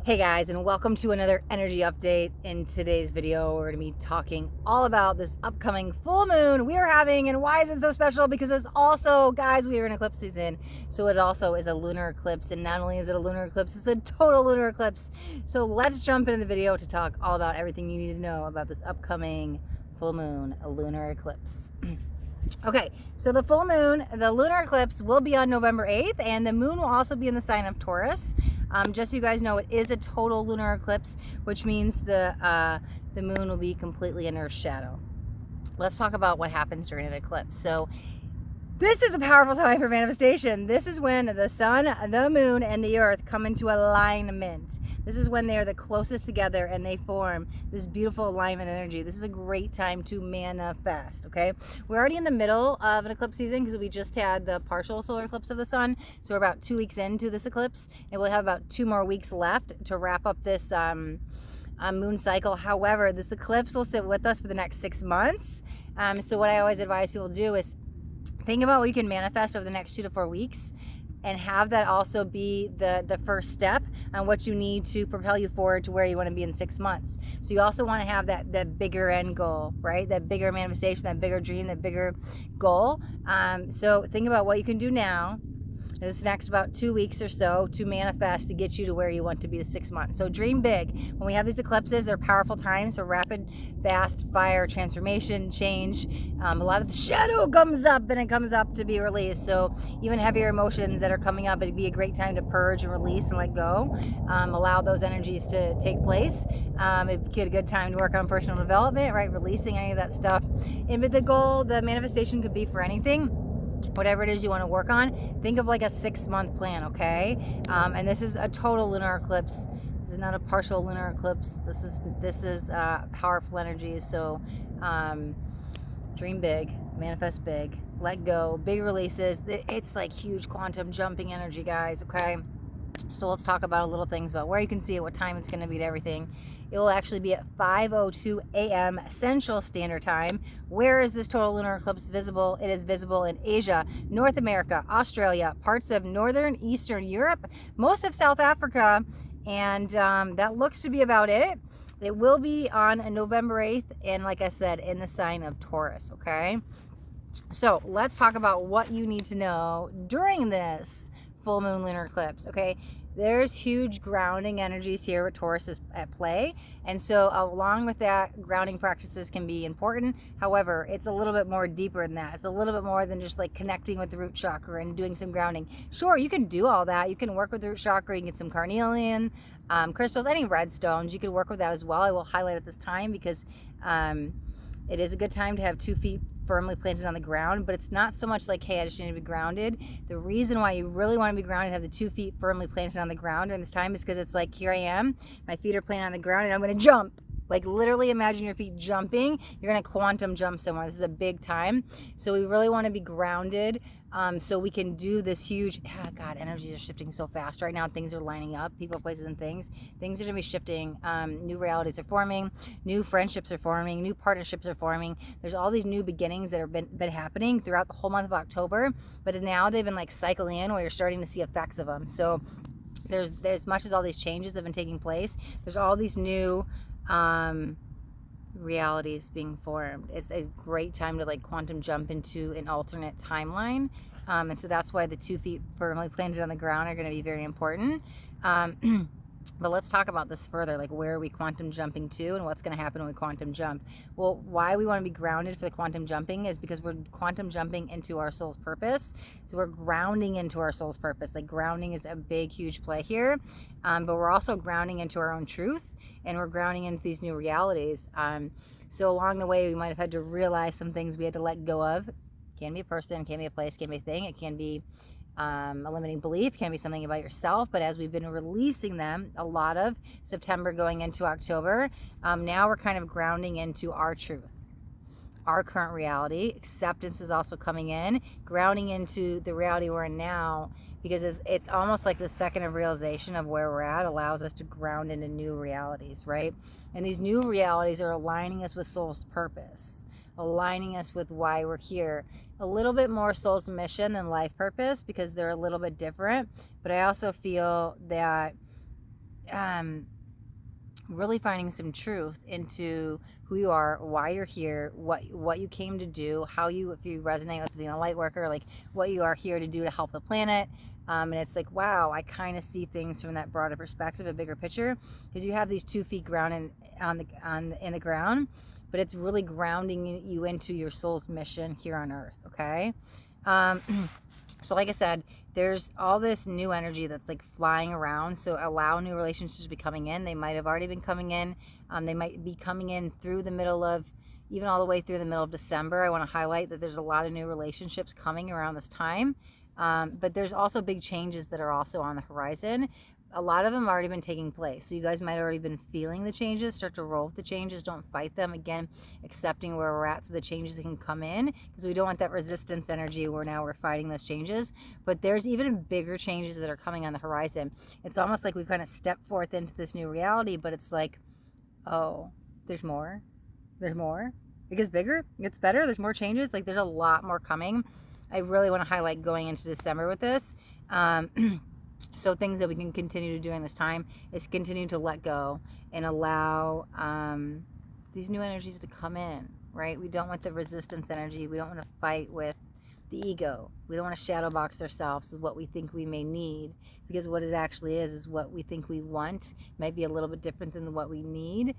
Hey guys, and welcome to another energy update. In today's video, we're going to be talking all about this upcoming full moon we are having. And why is it so special? Because it's also, guys, we are in eclipse season. So it also is a lunar eclipse. And not only is it a lunar eclipse, it's a total lunar eclipse. So let's jump into the video to talk all about everything you need to know about this upcoming full moon, a lunar eclipse. Okay, so the full moon, the lunar eclipse will be on November 8th, and the moon will also be in the sign of Taurus. Just so you guys know, it is a total lunar eclipse, which means the moon will be completely in Earth's shadow. Let's talk about what happens during an eclipse. So this is a powerful time for manifestation. This is when the sun, the moon, and the earth come into alignment. This is when they are the closest together and they form this beautiful alignment energy. This is a great time to manifest, okay? We're already in the middle of an eclipse season because we just had the partial solar eclipse of the sun. So we're about 2 weeks into this eclipse, and we'll have about 2 more weeks left to wrap up this moon cycle. However, this eclipse will sit with us for the next 6 months. So what I always advise people to do is think about what you can manifest over the next 2 to 4 weeks, and have that also be the first step on what you need to propel you forward to where you want to be in 6 months. So you also want to have that bigger end goal, right? That bigger manifestation, that bigger dream, that bigger goal. So think about what you can do now, this next about 2 weeks or so, to manifest to get you to where you want to be to 6 months. So dream big. When we have these eclipses, they're powerful times for rapid, fast fire, transformation, change. A lot of the shadow comes up, and it comes up to be released. So even heavier emotions that are coming up, it'd be a great time to purge and release and let go. Allow those energies to take place. It'd be a good time to work on personal development, right? Releasing any of that stuff. And with the goal, the manifestation could be for anything. Whatever it is you want to work on, think of like a 6-month plan, okay? And this is a total lunar eclipse. This is not a partial lunar eclipse. This is powerful energy. So dream big, manifest big, let go, big releases. It's like huge quantum jumping energy, guys, okay? So let's talk about little things about where you can see it, what time it's going to be, to everything. It will actually be at 5:02 a.m. Central Standard Time. Where is this total lunar eclipse visible? It is visible in Asia, North America, Australia, parts of Northern Eastern Europe, most of South Africa, and that looks to be about it. It will be on November 8th, and like I said, in the sign of Taurus, okay? So let's talk about what you need to know during this full moon lunar eclipse, okay? There's huge grounding energies here with Taurus is at play, and so along with that, grounding practices can be important. However, it's a little bit more deeper than that. It's a little bit more than just like connecting with the root chakra and doing some grounding. Sure, you can do all that. You can work with the root chakra. You can get some carnelian crystals, any red stones. You can work with that as well. I will highlight at this time because it is a good time to have 2 feet firmly planted on the ground, but it's not so much like, hey, I just need to be grounded. The reason why you really want to be grounded, have the 2 feet firmly planted on the ground during this time, is because it's like, here I am, my feet are planted on the ground, and I'm going to jump. Like literally imagine your feet jumping. You're going to quantum jump somewhere. This is a big time. So we really want to be grounded so we can do this huge, God, energies are shifting so fast right now. Things are lining up, people, places, and things. Things are going to be shifting. New realities are forming. New friendships are forming. New partnerships are forming. There's all these new beginnings that have been happening throughout the whole month of October. But now they've been like cycling in where you're starting to see effects of them. So there's as much as all these changes have been taking place, there's all these new realities being formed. It's a great time to like quantum jump into an alternate timeline, and so that's why the 2 feet firmly planted on the ground are going to be very important. But let's talk about this further, like where are we quantum jumping to and what's going to happen when we quantum jump. Well, why we want to be grounded for the quantum jumping is because we're quantum jumping into our soul's purpose. So we're grounding into our soul's purpose. Like grounding is a big, huge play here, but we're also grounding into our own truth, and we're grounding into these new realities. So along the way, we might have had to realize some things we had to let go of. It can be a person, it can be a place, it can be a thing, it can be a limiting belief, can be something about yourself. But as we've been releasing them, a lot of September going into October, now we're kind of grounding into our truth, our current reality. Acceptance is also coming in, grounding into the reality we're in now, because it's almost like the second of realization of where we're at allows us to ground into new realities, right? And these new realities are aligning us with soul's purpose, aligning us with why we're here. A little bit more soul's mission than life purpose because they're a little bit different. But I also feel that really finding some truth into who you are, why you're here, what you came to do, how you, if you resonate with being a light worker, like what you are here to do to help the planet. And it's like, wow, I kind of see things from that broader perspective, a bigger picture, because you have these 2 feet grounded in the ground, but it's really grounding you into your soul's mission here on Earth. Okay. So like I said, there's all this new energy that's like flying around. So allow new relationships to be coming in. They might have already been coming in. They might be coming in through the middle of, even all the way through the middle of December. I want to highlight that there's a lot of new relationships coming around this time. But there's also big changes that are also on the horizon. A lot of them have already been taking place. So you guys might have already been feeling the changes. Start to roll with the changes. Don't fight them. Again, accepting where we're at so the changes can come in, because we don't want that resistance energy where now we're fighting those changes. But there's even bigger changes that are coming on the horizon. It's almost like we've kind of stepped forth into this new reality, but it's like, oh, there's more. There's more. It gets bigger. It gets better. There's more changes. Like there's a lot more coming. I really want to highlight going into December with this. So things that we can continue to do in this time is continue to let go and allow these new energies to come in, right? We don't want the resistance energy. We don't want to fight with the ego. We don't want to shadow box ourselves with what we think we may need, because what it actually is what we think we want might be a little bit different than what we need.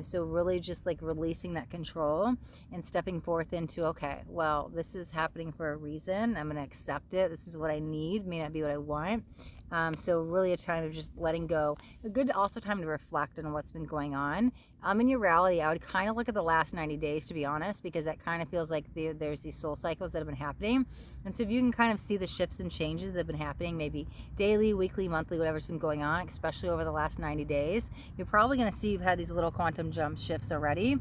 So really just like releasing that control and stepping forth into, okay, well, this is happening for a reason. I'm going to accept it. This is what I need. May not be what I want. So really a time of just letting go. A good also time to reflect on what's been going on. In your reality, I would kind of look at the last 90 days, to be honest, because that kind of feels like there's these soul cycles that have been happening. And so if you can kind of see the shifts and changes that have been happening, maybe daily, weekly, monthly, whatever's been going on, especially over the last 90 days, you're probably going to see you've had these little quantum jump shifts already.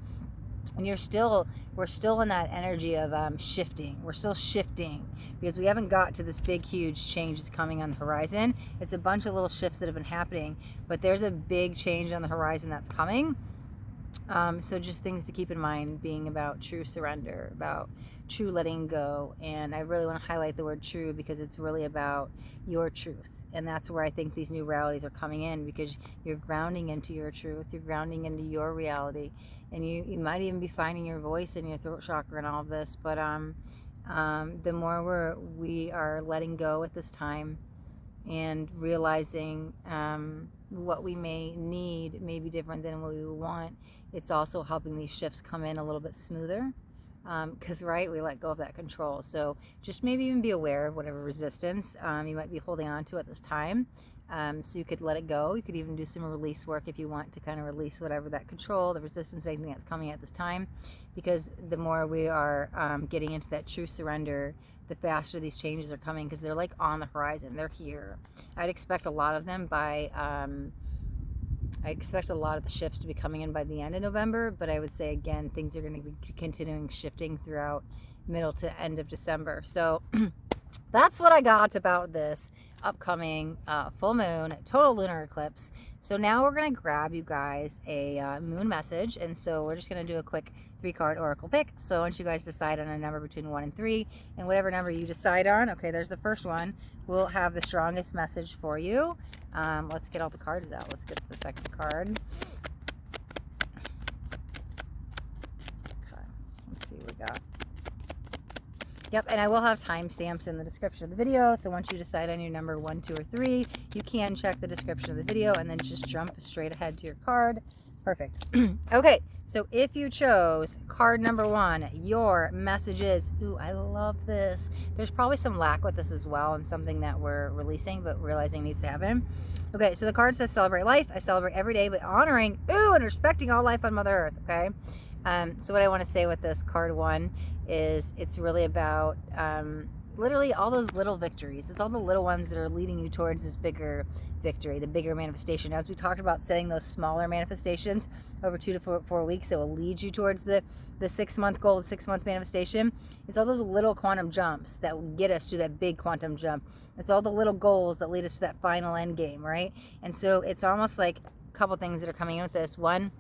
And we're still in that energy of shifting. We're still shifting because we haven't got to this big, huge change that's coming on the horizon. It's a bunch of little shifts that have been happening, but there's a big change on the horizon that's coming. So just things to keep in mind, being about true surrender, about true letting go. And I really want to highlight the word true, because it's really about your truth. And that's where I think these new realities are coming in, because you're grounding into your truth. You're grounding into your reality. And you might even be finding your voice in your throat chakra and all of this. But the more we are letting go at this time and realizing what we may need may be different than what we want, it's also helping these shifts come in a little bit smoother. Because, right, we let go of that control. So just maybe even be aware of whatever resistance you might be holding on to at this time. So you could let it go. You could even do some release work if you want to kind of release whatever that control, the resistance, anything that's coming at this time. Because the more we are getting into that true surrender, the faster these changes are coming, because they're like on the horizon. They're here. I'd expect a lot of them by... I expect a lot of the shifts to be coming in by the end of November, but I would say, again, things are going to be continuing shifting throughout middle to end of December. So that's what I got about this upcoming full moon, total lunar eclipse. So now we're going to grab you guys a moon message, and so we're just going to do a quick 3-card oracle pick. So once you guys decide on a number between 1 and 3, and whatever number you decide on, okay, there's the first one, we'll have the strongest message for you. Let's get all the cards out. Let's get the second card. Okay, let's see what we got. Yep, and I will have timestamps in the description of the video, so once you decide on your number 1, 2, or 3, you can check the description of the video and then just jump straight ahead to your card. Perfect. Okay, so if you chose card number 1, your message is, ooh, I love this. There's probably some lack with this as well, and something that we're releasing but realizing needs to happen. Okay, so the card says celebrate life. I celebrate every day by honoring, and respecting all life on Mother Earth, okay? So what I want to say with this card 1 is it's really about literally all those little victories. It's all the little ones that are leading you towards this bigger victory, the bigger manifestation. As we talked about, setting those smaller manifestations over 2 to 4 weeks that will lead you towards the 6-month goal, the 6-month manifestation. It's all those little quantum jumps that will get us to that big quantum jump. It's all the little goals that lead us to that final end game, right? And so it's almost like a couple things that are coming in with this. 1,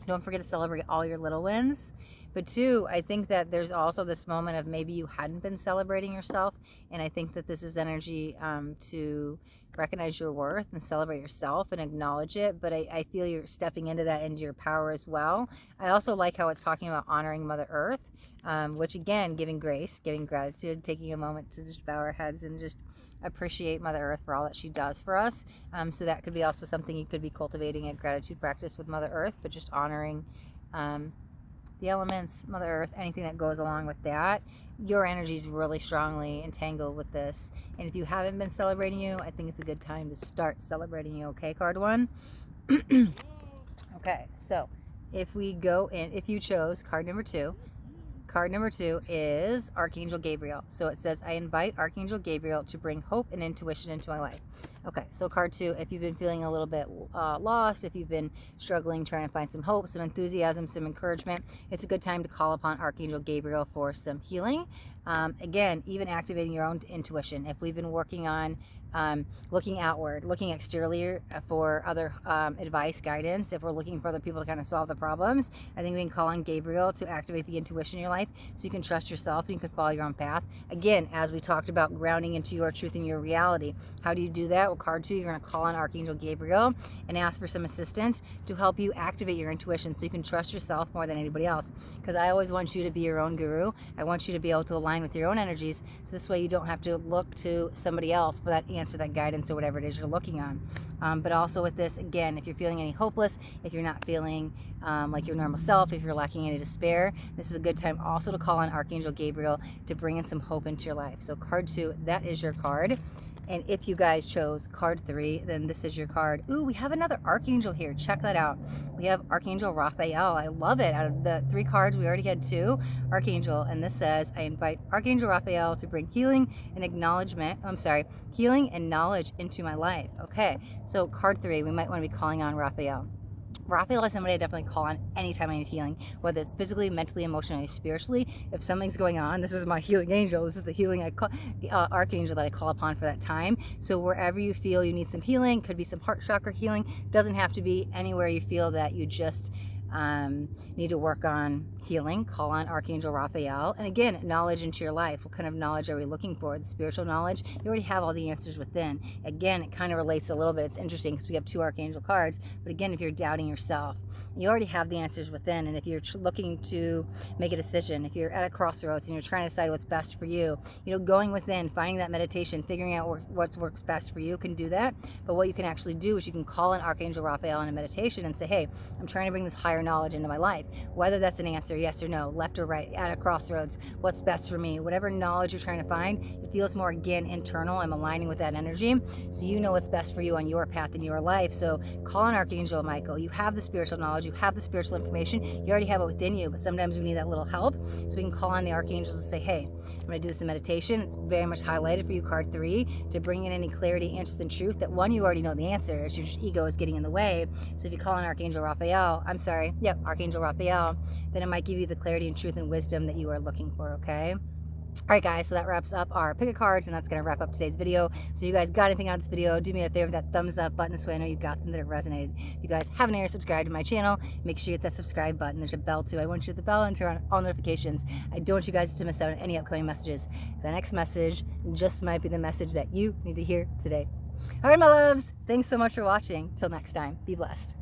don't forget to celebrate all your little wins. But 2, I think that there's also this moment of maybe you hadn't been celebrating yourself, and I think that this is energy to recognize your worth and celebrate yourself and acknowledge it. But I feel you're stepping into that, into your power as well. I also like how it's talking about honoring Mother Earth, which again, giving grace, giving gratitude, taking a moment to just bow our heads and just appreciate Mother Earth for all that she does for us. So that could be also something you could be cultivating a gratitude practice with Mother Earth, but just honoring the elements, Mother Earth, anything that goes along with that. Your energy is really strongly entangled with this. And if you haven't been celebrating you, I think it's a good time to start celebrating you, okay, card one? Okay, so if we go in, if you chose card number two is Archangel Gabriel. So it says, I invite Archangel Gabriel to bring hope and intuition into my life. Okay, so card two, if you've been feeling a little bit lost, if you've been struggling, trying to find some hope, some enthusiasm, some encouragement, it's a good time to call upon Archangel Gabriel for some healing. Again, even activating your own intuition. If we've been working on looking outward, looking exteriorly for other advice, guidance, if we're looking for other people to kind of solve the problems, I think we can call on Gabriel to activate the intuition in your life so you can trust yourself and you can follow your own path. Again, as we talked about, grounding into your truth and your reality. How do you do that? Well, card two, you're going to call on Archangel Gabriel and ask for some assistance to help you activate your intuition so you can trust yourself more than anybody else. Because I always want you to be your own guru. I want you to be able to align with your own energies so this way you don't have to look to somebody else for that answer, that guidance, or whatever it is you're looking on. But also with this, again, if you're feeling any hopeless, if you're not feeling like your normal self, if you're lacking any despair, this is a good time also to call on Archangel Gabriel to bring in some hope into your life. So card two, that is your card. And if you guys chose card three, then this is your card. Ooh, we have another Archangel here. Check that out. We have Archangel Raphael. I love it. Out of the three cards, we already had two Archangel. And this says, I invite Archangel Raphael to bring healing and healing and knowledge into my life. Okay, so card three, we might want to be calling on Raphael. Raphael is somebody I definitely call on anytime I need healing, whether it's physically, mentally, emotionally, spiritually. If something's going on, this is my healing angel. This is the healing archangel that I call upon for that time. So wherever you feel you need some healing, could be some heart chakra healing, doesn't have to be anywhere you feel that you just need to work on healing, call on Archangel Raphael. And again, knowledge into your life. What kind of knowledge are we looking for? The spiritual knowledge. You already have all the answers within. Again, it kind of relates a little bit. It's interesting because we have two Archangel cards. But again, if you're doubting yourself, you already have the answers within. And if you're looking to make a decision, if you're at a crossroads and you're trying to decide what's best for you, going within, finding that meditation, figuring out what works best for you can do that. But what you can actually do is you can call on Archangel Raphael in a meditation and say, hey, I'm trying to bring this higher knowledge into my life, whether that's an answer, yes or no, left or right, at a crossroads, what's best for me, whatever knowledge you're trying to find, it feels more, again, internal. I'm aligning with that energy, so you know what's best for you on your path in your life. So call on Archangel Michael. You have the spiritual knowledge, you have the spiritual information, you already have it within you, but sometimes we need that little help, so we can call on the archangels and say, hey, I'm going to do this in meditation. It's very much highlighted for you, card three, to bring in any clarity, answers, and truth that, one, you already know the answer, it's your ego is getting in the way. So if you call on Archangel Raphael, Archangel Raphael, then it might give you the clarity and truth and wisdom that you are looking for, okay? All right, guys, so that wraps up our pick of cards, and that's going to wrap up today's video. So you guys got anything out of this video, do me a favor, that thumbs up button, this way I know you got something that resonated. If you guys haven't already subscribed to my channel, make sure you hit that subscribe button. There's a bell too. I want you to hit the bell and turn on all notifications. I don't want you guys to miss out on any upcoming messages. The next message just might be the message that you need to hear today. All right, my loves, thanks so much for watching. Till next time, be blessed.